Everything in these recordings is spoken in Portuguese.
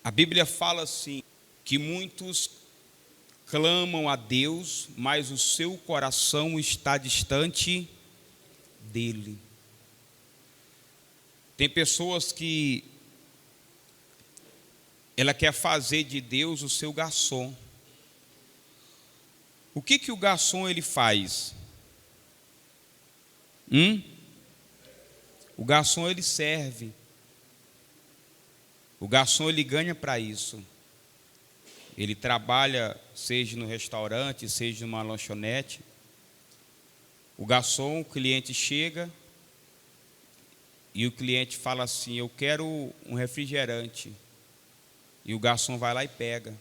A Bíblia fala assim, que muitos clamam a Deus, mas o seu coração está distante dele. Tem pessoas que ela quer fazer de Deus o seu garçom. O que o garçom ele faz? O garçom ele serve. O garçom ele ganha para isso. Ele trabalha, seja no restaurante, seja numa lanchonete. O garçom, o cliente chega e o cliente fala assim: eu quero um refrigerante. E o garçom vai lá e pega.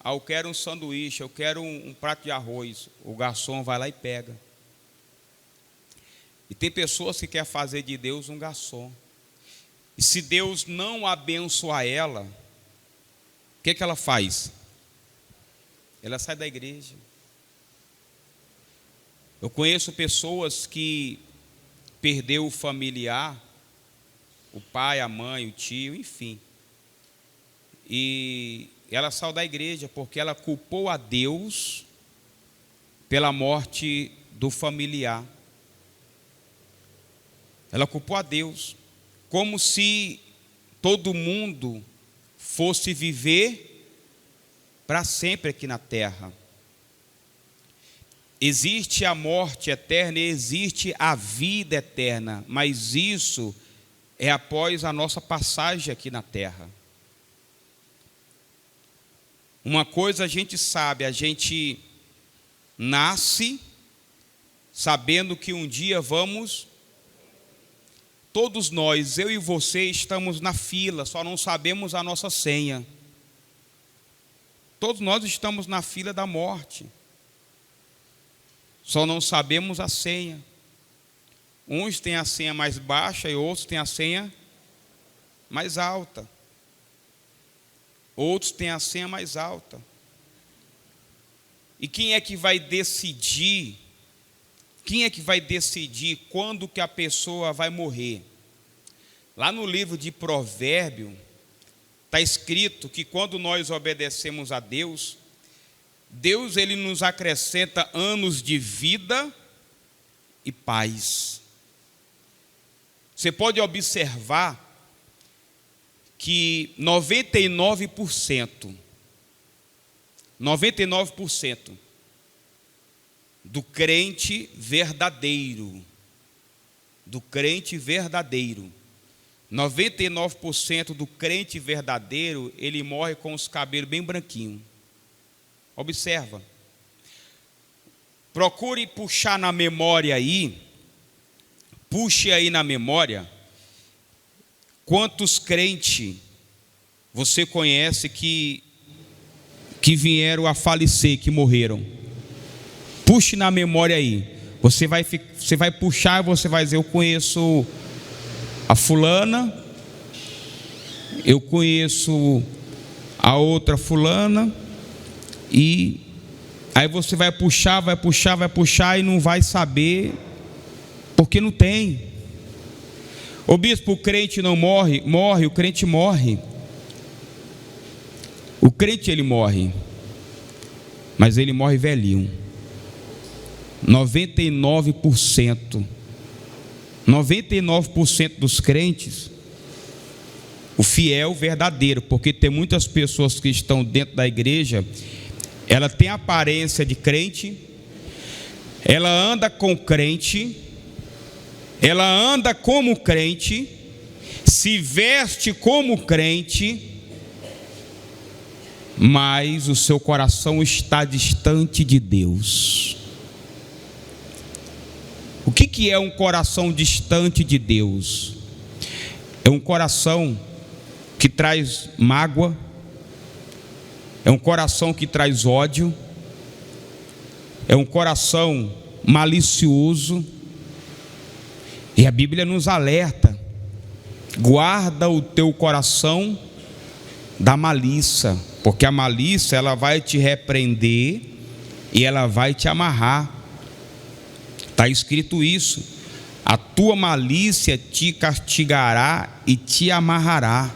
Eu quero um sanduíche, eu quero um prato de arroz. O garçom vai lá e pega. E tem pessoas que querem fazer de Deus um garçom. E se Deus não abençoar ela, o que ela faz? Ela sai da igreja. Eu conheço pessoas que perdeu o familiar, o pai, a mãe, o tio, enfim. E ela saiu da igreja porque ela culpou a Deus pela morte do familiar. Ela culpou a Deus, como se todo mundo fosse viver para sempre aqui na terra. Existe a morte eterna e existe a vida eterna, mas isso é após a nossa passagem aqui na terra. Uma coisa a gente sabe, a gente nasce sabendo que um dia vamos. Todos nós, eu e você, estamos na fila, só não sabemos a nossa senha. Todos nós estamos na fila da morte, só não sabemos a senha. Uns têm a senha mais baixa e outros têm a senha mais alta. Outros têm a senha mais alta. E quem é que vai decidir? Quem é que vai decidir quando que a pessoa vai morrer? Lá no livro de Provérbios, está escrito que quando nós obedecemos a Deus, Deus ele nos acrescenta anos de vida e paz. Você pode observar que 99% do crente verdadeiro, 99% do crente verdadeiro, ele morre com os cabelos bem branquinhos. Observa. Procure puxar na memória aí, puxe aí na memória, quantos crentes você conhece que vieram a falecer, que morreram. Puxe na memória aí. Você vai puxar e você vai dizer: eu conheço a fulana, eu conheço a outra fulana, e aí você vai puxar e não vai saber, porque não tem. Ô bispo, o crente não morre, o crente morre. O crente ele morre, mas ele morre velhinho. 99% dos crentes, o fiel verdadeiro, porque tem muitas pessoas que estão dentro da igreja, ela tem a aparência de crente, ela anda com crente, ela anda como crente, se veste como crente, mas o seu coração está distante de Deus. O que é um coração distante de Deus? É um coração que traz mágoa, é um coração que traz ódio, é um coração malicioso. E a Bíblia nos alerta: guarda o teu coração da malícia, porque a malícia ela vai te repreender e ela vai te amarrar. Está escrito isso: a tua malícia te castigará e te amarrará.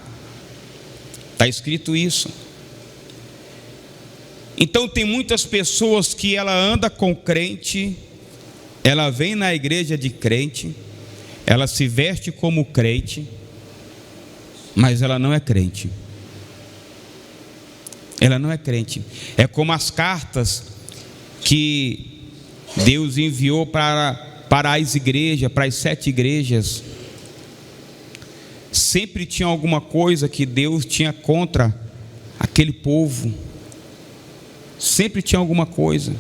Está escrito isso. Então tem muitas pessoas que ela anda com crente, ela vem na igreja de crente, ela se veste como crente, mas ela não é crente. Ela não é crente. É como as cartas que Deus enviou para as igrejas, para as 7 igrejas. Sempre tinha alguma coisa que Deus tinha contra aquele povo. Sempre tinha alguma coisa.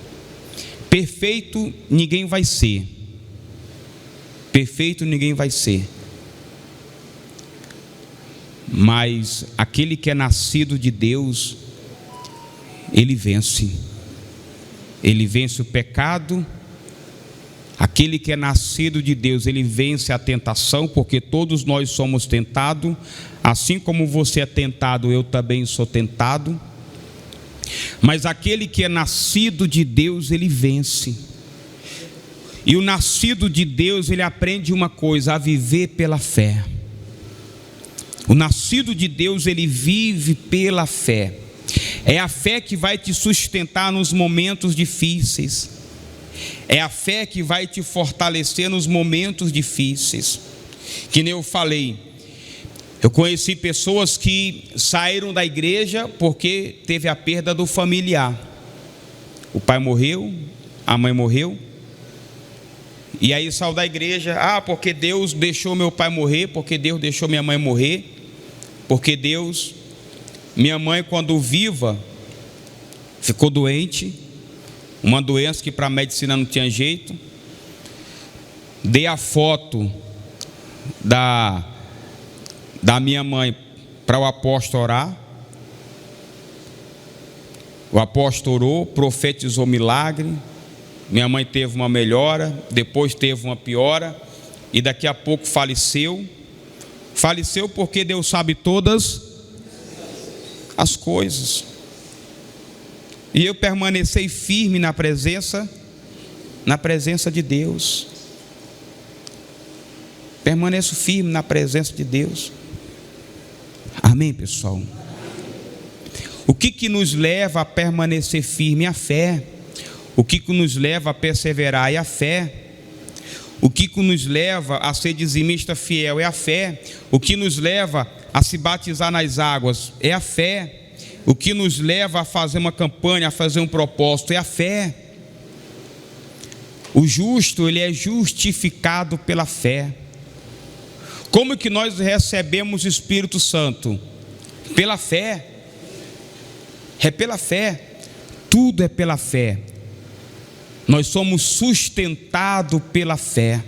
Perfeito ninguém vai ser. Perfeito ninguém vai ser. Mas aquele que é nascido de Deus, ele vence. Ele vence o pecado. Aquele que é nascido de Deus, ele vence a tentação, porque todos nós somos tentados. Assim como você é tentado, eu também sou tentado. Mas aquele que é nascido de Deus, ele vence. E o nascido de Deus, ele aprende uma coisa: a viver pela fé. O nascido de Deus, ele vive pela fé. É a fé que vai te sustentar nos momentos difíceis. É a fé que vai te fortalecer nos momentos difíceis. Que nem eu falei, eu conheci pessoas que saíram da igreja porque teve a perda do familiar. O pai morreu, a mãe morreu. E aí saiu da igreja, porque Deus deixou meu pai morrer, porque Deus deixou minha mãe morrer, porque Deus, minha mãe quando viva, ficou doente, uma doença que para a medicina não tinha jeito. Dei a foto da minha mãe para o apóstolo orar. O apóstolo orou, profetizou milagre. Minha mãe teve uma melhora, depois teve uma piora, e daqui a pouco faleceu. Faleceu porque Deus sabe todas as coisas. E eu permaneci firme na presença de Deus. Permaneço firme na presença de Deus. Amém, pessoal? O que nos leva a permanecer firme? A fé. O que nos leva a perseverar? É a fé. O que nos leva a ser dizimista fiel? É a fé. O que nos leva a se batizar nas águas? É a fé. O que nos leva a fazer uma campanha, a fazer um propósito? É a fé. O justo, ele é justificado pela fé. Como que nós recebemos o Espírito Santo? Pela fé. É pela fé. Tudo é pela fé. Nós somos sustentados pela fé.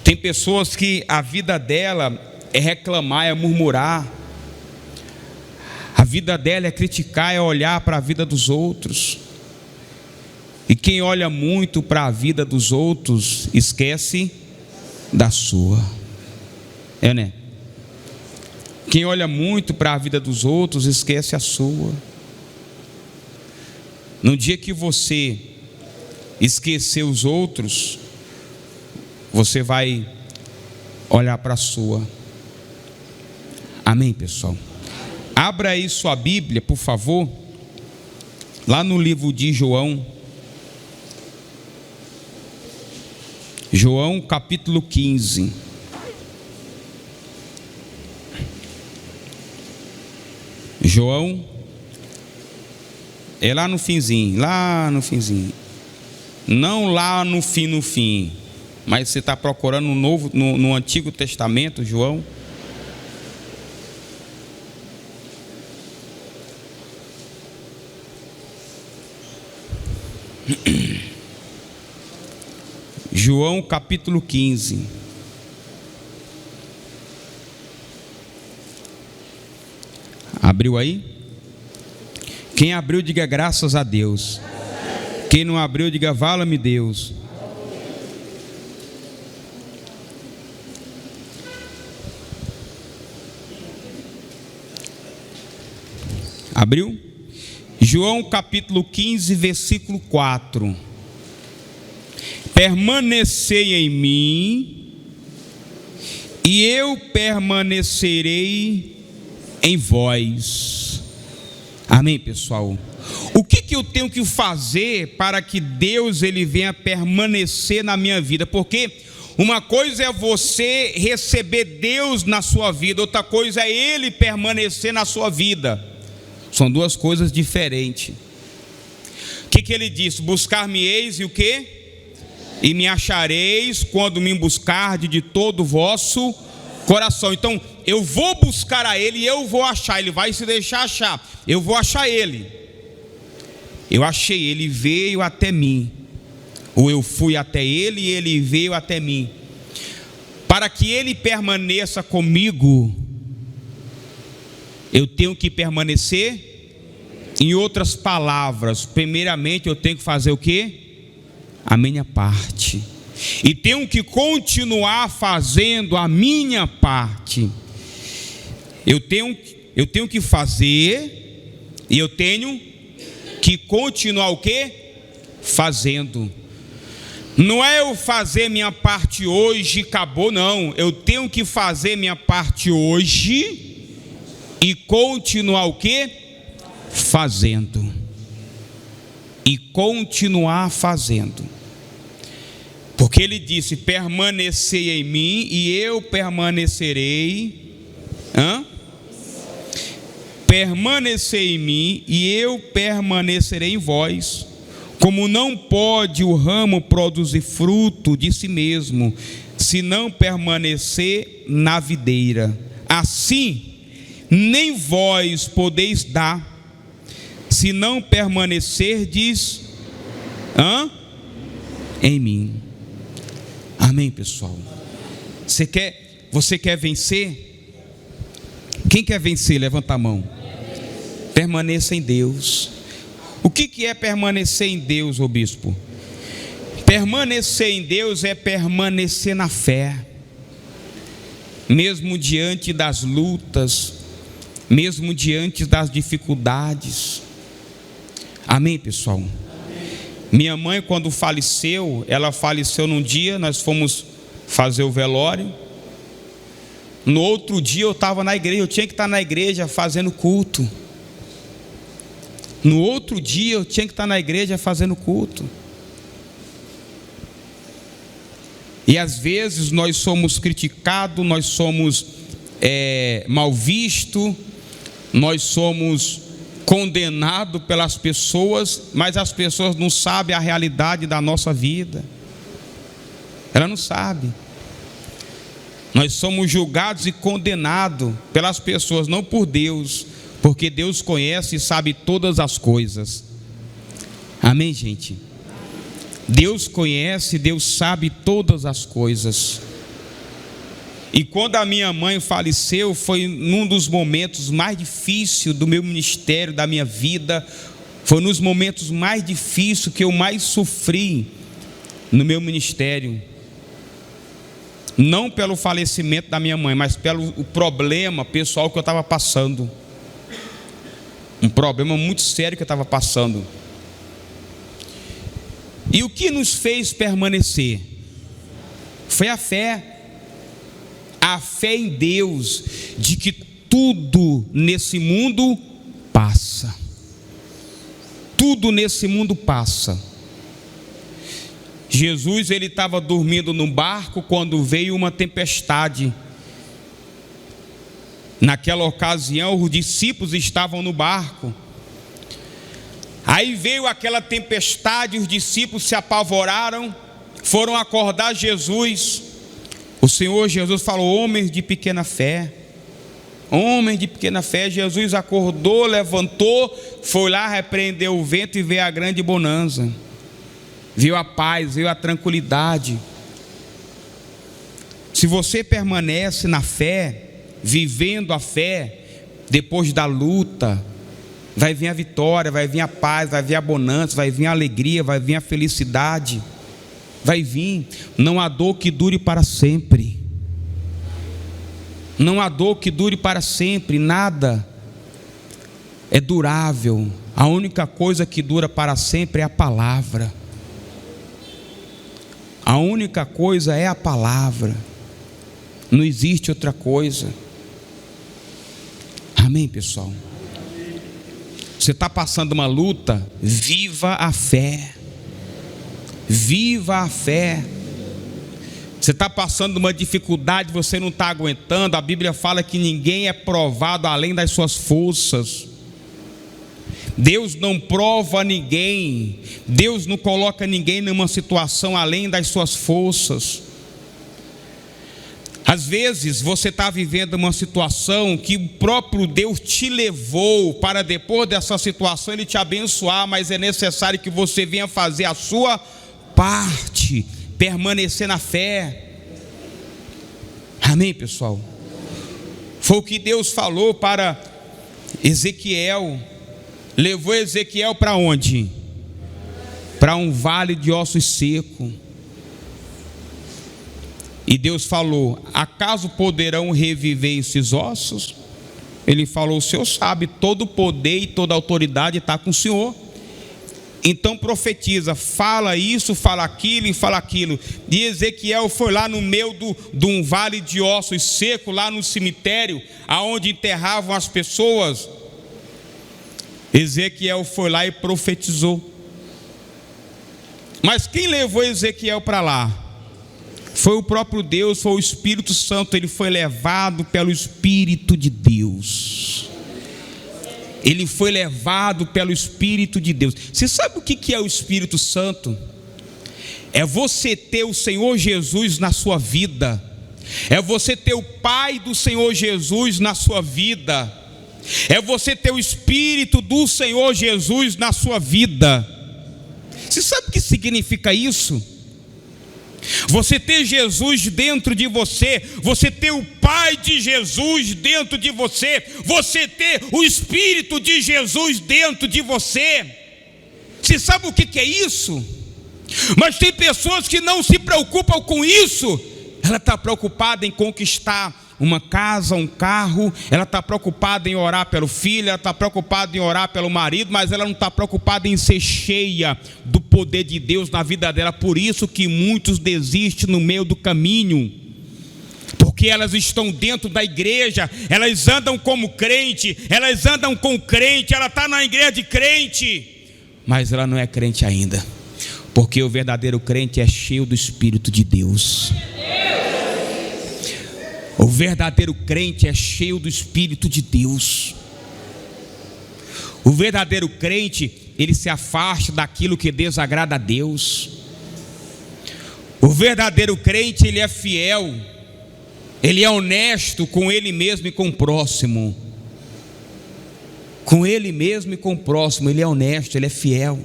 Tem pessoas que a vida dela é reclamar, é murmurar. A vida dela é criticar, é olhar para a vida dos outros. E quem olha muito para a vida dos outros, esquece da sua. Né? Quem olha muito para a vida dos outros, esquece a sua. No dia que você esquecer os outros, você vai olhar para a sua. Amém, pessoal? Abra aí sua Bíblia, por favor, lá no livro de João. João capítulo 15. João é lá no finzinho, não lá no fim, mas você está procurando no Antigo Testamento, João. João capítulo 15. Abriu aí? Quem abriu, diga graças a Deus. Quem não abriu, diga vala-me Deus. Abriu? João capítulo 15, versículo 4. Permanecei em mim, e eu permanecerei em vós. Amém, pessoal? O que eu tenho que fazer para que Deus ele venha permanecer na minha vida? Porque uma coisa é você receber Deus na sua vida, outra coisa é Ele permanecer na sua vida. São duas coisas diferentes. O que ele disse? Buscar-me-eis e o quê? E me achareis quando me buscardes de todo o vosso coração. Então eu vou buscar a Ele e eu vou achar. Ele vai se deixar achar. Eu vou achar Ele. Eu achei, Ele veio até mim. Ou eu fui até Ele e Ele veio até mim. Para que Ele permaneça comigo, eu tenho que permanecer. Em outras palavras, primeiramente eu tenho que fazer o quê? A minha parte. E tenho que continuar fazendo a minha parte. Eu tenho que fazer e eu tenho que continuar o quê? Fazendo. Não é eu fazer minha parte hoje e acabou, não. Eu tenho que fazer minha parte hoje e continuar o quê? Fazendo. E continuar fazendo. Porque ele disse: permanecei em mim e eu permanecerei. Permanecei em mim e eu permanecerei em vós. Como não pode o ramo produzir fruto de si mesmo, se não permanecer na videira, assim nem vós podeis dar, se não permanecerdes em mim. Amém, pessoal? Você quer vencer? Quem quer vencer? Levanta a mão. Permaneça em Deus. O que é permanecer em Deus, ô bispo? Permanecer em Deus é permanecer na fé, mesmo diante das lutas, mesmo diante das dificuldades. Amém, pessoal? Amém. Minha mãe, quando faleceu, ela faleceu num dia, nós fomos fazer o velório. No outro dia eu estava na igreja, eu tinha que estar na igreja fazendo culto. No outro dia eu tinha que estar na igreja fazendo culto. E às vezes nós somos criticados, nós somos mal vistos, nós somos condenados pelas pessoas, mas as pessoas não sabem a realidade da nossa vida. Ela não sabe. Nós somos julgados e condenados pelas pessoas, não por Deus, porque Deus conhece e sabe todas as coisas. Amém, gente? Deus conhece, Deus sabe todas as coisas. E quando a minha mãe faleceu, foi num dos momentos mais difíceis do meu ministério, da minha vida. Foi nos momentos mais difíceis que eu mais sofri no meu ministério. Não pelo falecimento da minha mãe, mas pelo problema pessoal que eu estava passando. Um problema muito sério que eu estava passando. E o que nos fez permanecer? Foi a fé. A fé em Deus, de que tudo nesse mundo passa. Tudo nesse mundo passa. Jesus, ele estava dormindo no barco quando veio uma tempestade. Naquela ocasião, os discípulos estavam no barco. Aí veio aquela tempestade, os discípulos se apavoraram, foram acordar Jesus. O Senhor Jesus falou: homens de pequena fé. Homens de pequena fé. Jesus acordou, levantou, foi lá, repreendeu o vento e veio a grande bonança. Viu a paz, viu a tranquilidade. Se você permanece na fé, vivendo a fé, depois da luta, vai vir a vitória, vai vir a paz, vai vir a bonança, vai vir a alegria, vai vir a felicidade. Vai vir. Não há dor que dure para sempre. Não há dor que dure para sempre. Nada é durável. A única coisa que dura para sempre é a palavra. A única coisa é a palavra. Não existe outra coisa. Amém, pessoal? Você está passando uma luta, viva a fé. Viva a fé. Você está passando uma dificuldade, você não está aguentando. A Bíblia fala que ninguém é provado além das suas forças. Deus não prova ninguém. Deus não coloca ninguém numa situação além das suas forças. Às vezes você está vivendo uma situação que o próprio Deus te levou para depois dessa situação Ele te abençoar, mas é necessário que você venha fazer a sua parte, permanecer na fé. Amém, pessoal? Foi o que Deus falou para Ezequiel. Levou Ezequiel para onde? Para um vale de ossos secos. E Deus falou: acaso poderão reviver esses ossos? Ele falou: o Senhor sabe, todo o poder e toda a autoridade está com o Senhor. Então profetiza, fala isso, fala aquilo e fala aquilo. E Ezequiel foi lá no meio de um vale de ossos secos, lá no cemitério, aonde enterravam as pessoas. Ezequiel foi lá e profetizou. Mas quem levou Ezequiel para lá? Foi o próprio Deus, foi o Espírito Santo. Ele foi levado pelo Espírito de Deus. Ele foi levado pelo Espírito de Deus. Você sabe o que é o Espírito Santo? É você ter o Senhor Jesus na sua vida. É você ter o Pai do Senhor Jesus na sua vida. É você ter o Espírito do Senhor Jesus na sua vida. Você sabe o que significa isso? Você ter Jesus dentro de você, você ter o Pai de Jesus dentro de você, você ter o Espírito de Jesus dentro de você. Você sabe o que é isso? Mas tem pessoas que não se preocupam com isso. Ela está preocupada em conquistar uma casa, um carro. Ela está preocupada em orar pelo filho. Ela está preocupada em orar pelo marido. Mas ela não está preocupada em ser cheia do poder de Deus na vida dela. Por isso que muitos desistem no meio do caminho, porque elas estão dentro da igreja, elas andam como crente, elas andam com crente, ela está na igreja de crente, mas ela não é crente ainda. Porque o verdadeiro crente é cheio do Espírito de Deus. O verdadeiro crente é cheio do Espírito de Deus. O verdadeiro crente, ele se afasta daquilo que desagrada a Deus. O verdadeiro crente, ele é fiel. Ele é honesto com ele mesmo e com o próximo. Com ele mesmo e com o próximo, ele é honesto, ele é fiel.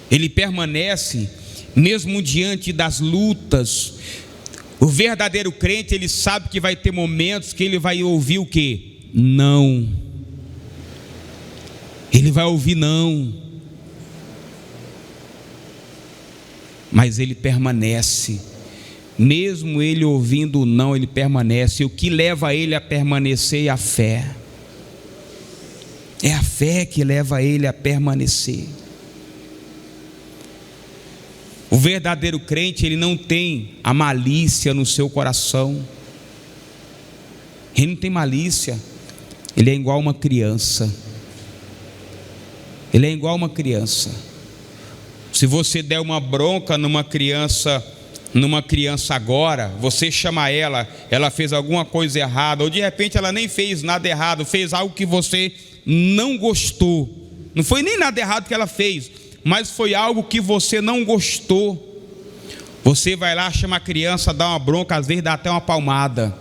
Ele permanece mesmo diante das lutas. O verdadeiro crente, ele sabe que vai ter momentos que ele vai ouvir o quê? Não. Ele vai ouvir não. Mas ele permanece. Mesmo ele ouvindo não, ele permanece. E o que leva ele a permanecer é a fé. É a fé que leva ele a permanecer. O verdadeiro crente, ele não tem a malícia no seu coração. Ele não tem malícia. Ele é igual uma criança. Ele é igual uma criança. Se você der uma bronca numa criança agora, você chama ela fez alguma coisa errada, ou de repente ela nem fez nada errado, fez algo que você não gostou. Não foi nem nada errado que ela fez, mas foi algo que você não gostou. Você vai lá, chama a criança, dá uma bronca, às vezes dá até uma palmada.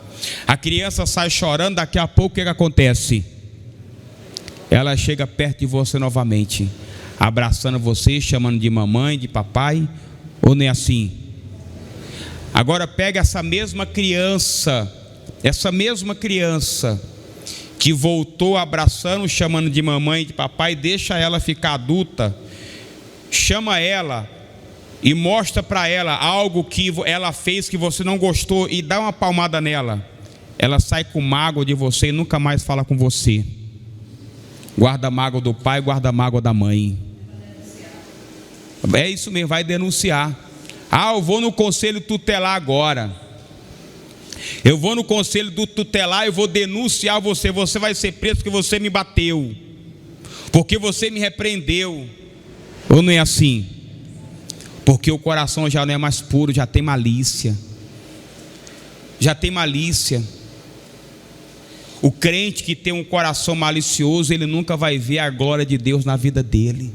A criança sai chorando, daqui a pouco o que acontece? Ela chega perto de você novamente, abraçando você, chamando de mamãe, de papai, ou nem assim? Agora pega essa mesma criança que voltou abraçando, chamando de mamãe e de papai, deixa ela ficar adulta, chama ela e mostra para ela algo que ela fez que você não gostou e dá uma palmada nela. Ela sai com mágoa de você e nunca mais fala com você. Guarda a mágoa do pai, guarda a mágoa da mãe. É isso mesmo, vai denunciar. Eu vou no conselho tutelar agora. Eu vou no conselho do tutelar, eu vou denunciar você. Você vai ser preso porque você me bateu, porque você me repreendeu. Ou não é assim? Porque o coração já não é mais puro, já tem malícia. Já tem malícia. O crente que tem um coração malicioso, ele nunca vai ver a glória de Deus na vida dele.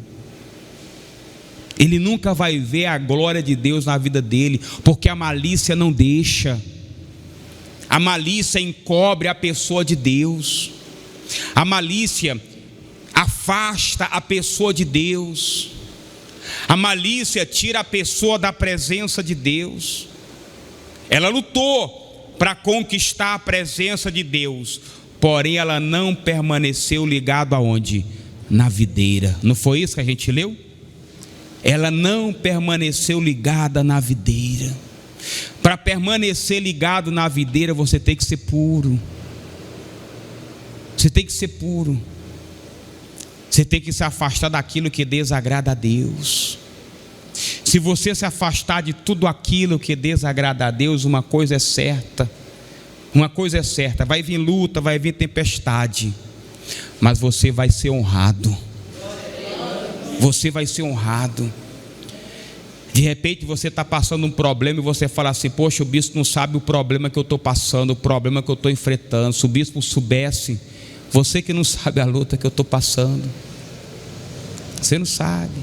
Ele nunca vai ver a glória de Deus na vida dele, porque a malícia não deixa. A malícia encobre a pessoa de Deus. A malícia afasta a pessoa de Deus. A malícia tira a pessoa da presença de Deus. Ela lutou para conquistar a presença de Deus, porém ela não permaneceu ligada aonde? Na videira. Não foi isso que a gente leu? Ela não permaneceu ligada na videira. Para permanecer ligado na videira, você tem que ser puro. Você tem que ser puro. Você tem que se afastar daquilo que desagrada a Deus. Se você se afastar de tudo aquilo que desagrada a Deus, uma coisa é certa. Uma coisa é certa, vai vir luta, vai vir tempestade, mas você vai ser honrado. Você vai ser honrado. De repente você está passando um problema e você fala assim: poxa, o bispo não sabe o problema que eu estou passando, o problema que eu estou enfrentando. Se o bispo soubesse, você que não sabe a luta que eu estou passando, você não sabe.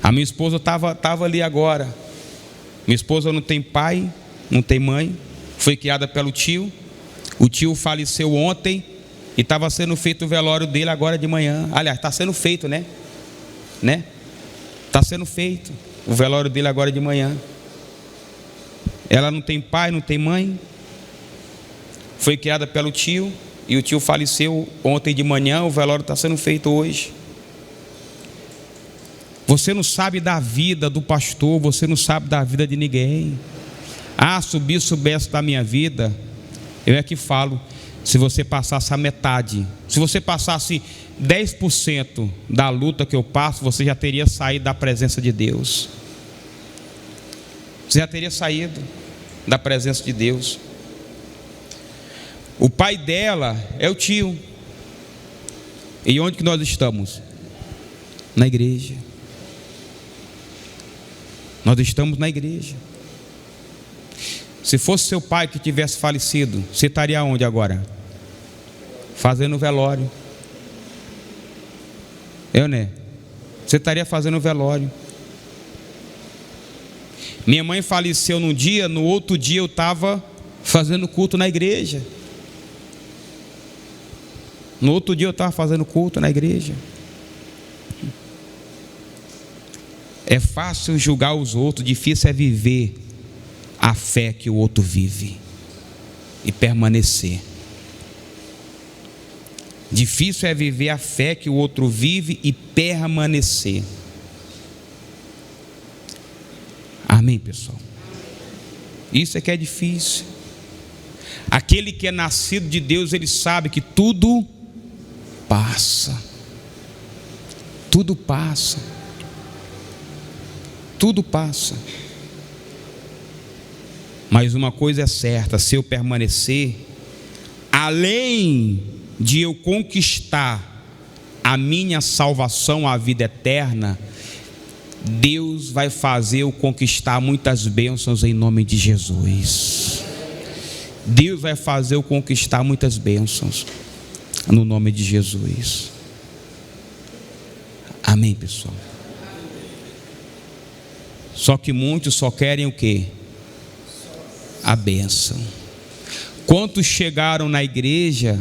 A minha esposa estava ali agora. Minha esposa não tem pai, não tem mãe, foi criada pelo tio. O tio faleceu ontem e estava sendo feito o velório dele agora de manhã. Aliás, está sendo feito, né? Está sendo feito o velório dele agora de manhã. Ela não tem pai, não tem mãe, foi criada pelo tio, e o tio faleceu ontem de manhã. O velório está sendo feito hoje. Você não sabe da vida do pastor, você não sabe da vida de ninguém. Ah, se o bispo soubesse da minha vida, eu é que falo, se você passasse a metade, se você passasse 10% da luta que eu passo, você já teria saído da presença de Deus. Você já teria saído da presença de Deus. O pai dela é o tio. E onde que nós estamos? Na igreja. Nós estamos na igreja. Se fosse seu pai que tivesse falecido, você estaria onde agora? Fazendo velório. Né? Você estaria fazendo velório. Minha mãe faleceu num dia, no outro dia eu estava fazendo culto na igreja. No outro dia eu estava fazendo culto na igreja. É fácil julgar os outros, difícil é viver a fé que o outro vive e permanecer. Difícil é viver a fé que o outro vive e permanecer. Amém, pessoal? Isso é que é difícil. Aquele que é nascido de Deus, ele sabe que tudo passa. Tudo passa. Tudo passa. Mas uma coisa é certa: se eu permanecer, além de eu conquistar a minha salvação, a vida eterna, Deus vai fazer eu conquistar muitas bênçãos em nome de Jesus. Deus vai fazer eu conquistar muitas bênçãos no nome de Jesus. Amém, pessoal? Só que muitos só querem o quê? A bênção. Quantos chegaram na igreja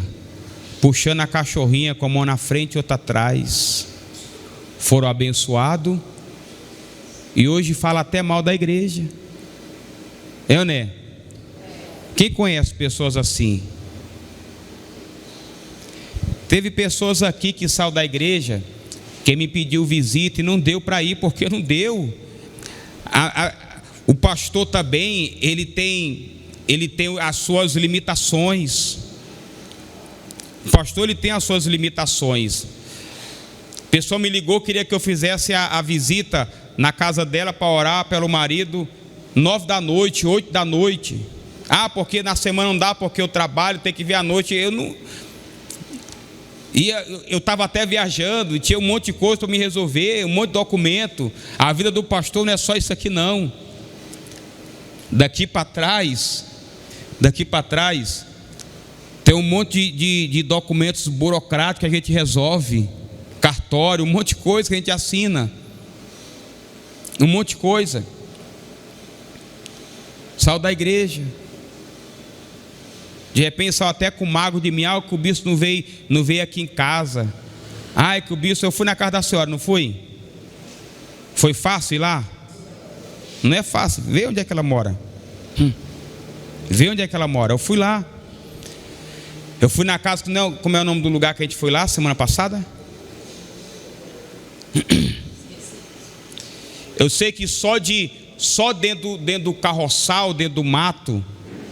puxando a cachorrinha com a mão na frente e outra atrás, foram abençoados e hoje fala até mal da igreja? Né? Quem conhece pessoas assim? Teve pessoas aqui que saiu da igreja, que me pediu visita e não deu para ir, porque não deu. O pastor também, ele tem as suas limitações. O pastor, ele tem as suas limitações. A pessoa me ligou, queria que eu fizesse a visita na casa dela para orar pelo marido 9 da noite, 8 da noite. Ah, porque na semana não dá, porque eu trabalho, tem que vir à noite. Eu estava até viajando, e tinha um monte de coisa para me resolver, um monte de documento. A vida do pastor não é só isso aqui não. Daqui para trás, tem um monte de documentos burocráticos que a gente resolve, cartório, um monte de coisa que a gente assina, um monte de coisa. Saiu da igreja, de repente saiu até com mago de mim, que o bispo não veio aqui em casa. Ai, que o bispo, eu fui na casa da senhora, não fui? Foi fácil ir lá? Não é fácil, vê onde é que ela mora. Vê onde é que ela mora. Eu fui lá. Eu fui na casa, como é o nome do lugar que a gente foi lá semana passada? Eu sei que só dentro do carroçal, dentro do mato,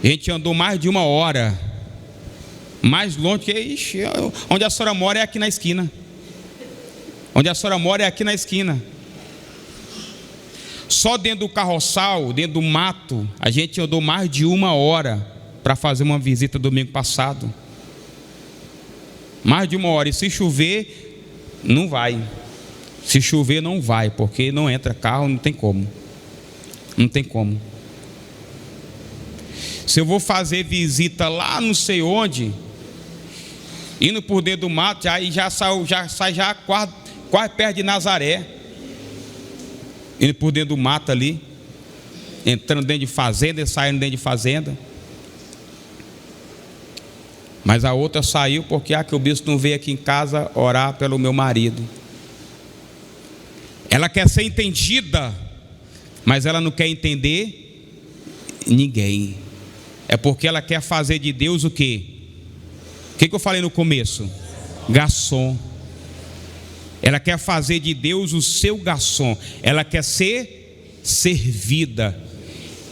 a gente andou mais de 1 hora. Mais longe que onde a senhora mora é aqui na esquina. Onde a senhora mora é aqui na esquina. Só dentro do carroçal, dentro do mato, a gente andou mais de 1 hora para fazer uma visita domingo passado. Mais de 1 hora. E se chover, não vai. Se chover, não vai, porque não entra carro, não tem como. Não tem como. Se eu vou fazer visita lá não sei onde, indo por dentro do mato, aí já sai quase perto de Nazaré. Indo por dentro do mato ali, entrando dentro de fazenda e saindo dentro de fazenda. Mas a outra saiu porque que o bispo não veio aqui em casa orar pelo meu marido. Ela quer ser entendida, mas ela não quer entender ninguém. É porque ela quer fazer de Deus o quê? O que eu falei no começo? Garçom. Ela quer fazer de Deus o seu garçom. Ela quer ser servida.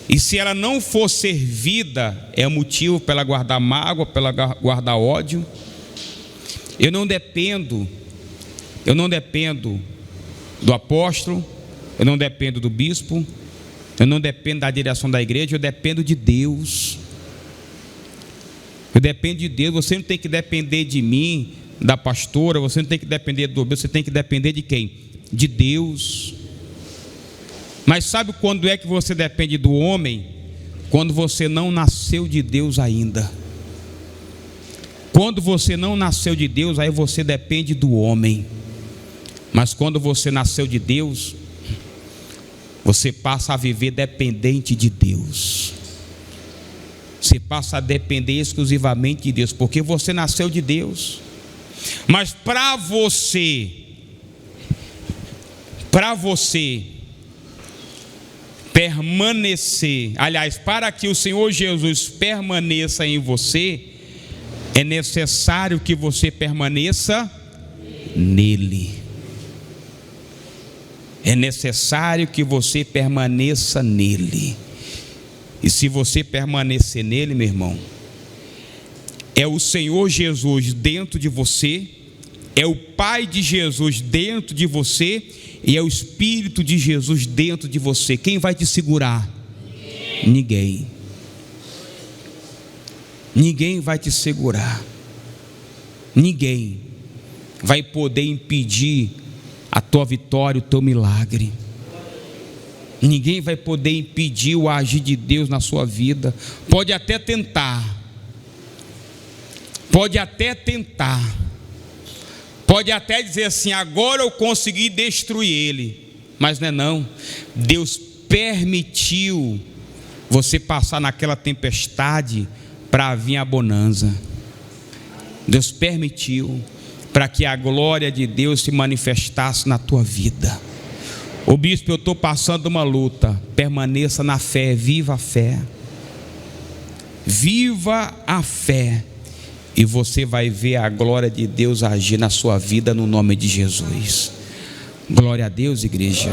E se ela não for servida, é motivo para ela guardar mágoa, para ela guardar ódio. Eu não dependo do apóstolo, eu não dependo do bispo, eu não dependo da direção da igreja, eu dependo de Deus. Eu dependo de Deus. Você não tem que depender de mim, da pastora, você não tem que depender do bispo, você tem que depender de quem? De Deus. Mas sabe quando é que você depende do homem? Quando você não nasceu de Deus ainda. Quando você não nasceu de Deus, aí você depende do homem. Mas quando você nasceu de Deus, você passa a viver dependente de Deus. Você passa a depender exclusivamente de Deus, porque você nasceu de Deus. Mas para você permanecer, aliás, para que o Senhor Jesus permaneça em você, é necessário que você permaneça nele. É necessário que você permaneça nele. E se você permanecer nele, meu irmão, é o Senhor Jesus dentro de você, é o Pai de Jesus dentro de você, e é o Espírito de Jesus dentro de você. Quem vai te segurar? Ninguém. Ninguém vai te segurar. Ninguém vai poder impedir a tua vitória, o teu milagre. Ninguém vai poder impedir o agir de Deus na sua vida. Pode até tentar. Pode até tentar. Pode até dizer assim: agora eu consegui destruir ele. Mas não é não. Deus permitiu você passar naquela tempestade para vir a bonança. Deus permitiu para que a glória de Deus se manifestasse na tua vida. Ô bispo, eu estou passando uma luta. Permaneça na fé, viva a fé. Viva a fé. E você vai ver a glória de Deus agir na sua vida no nome de Jesus. Glória a Deus, igreja.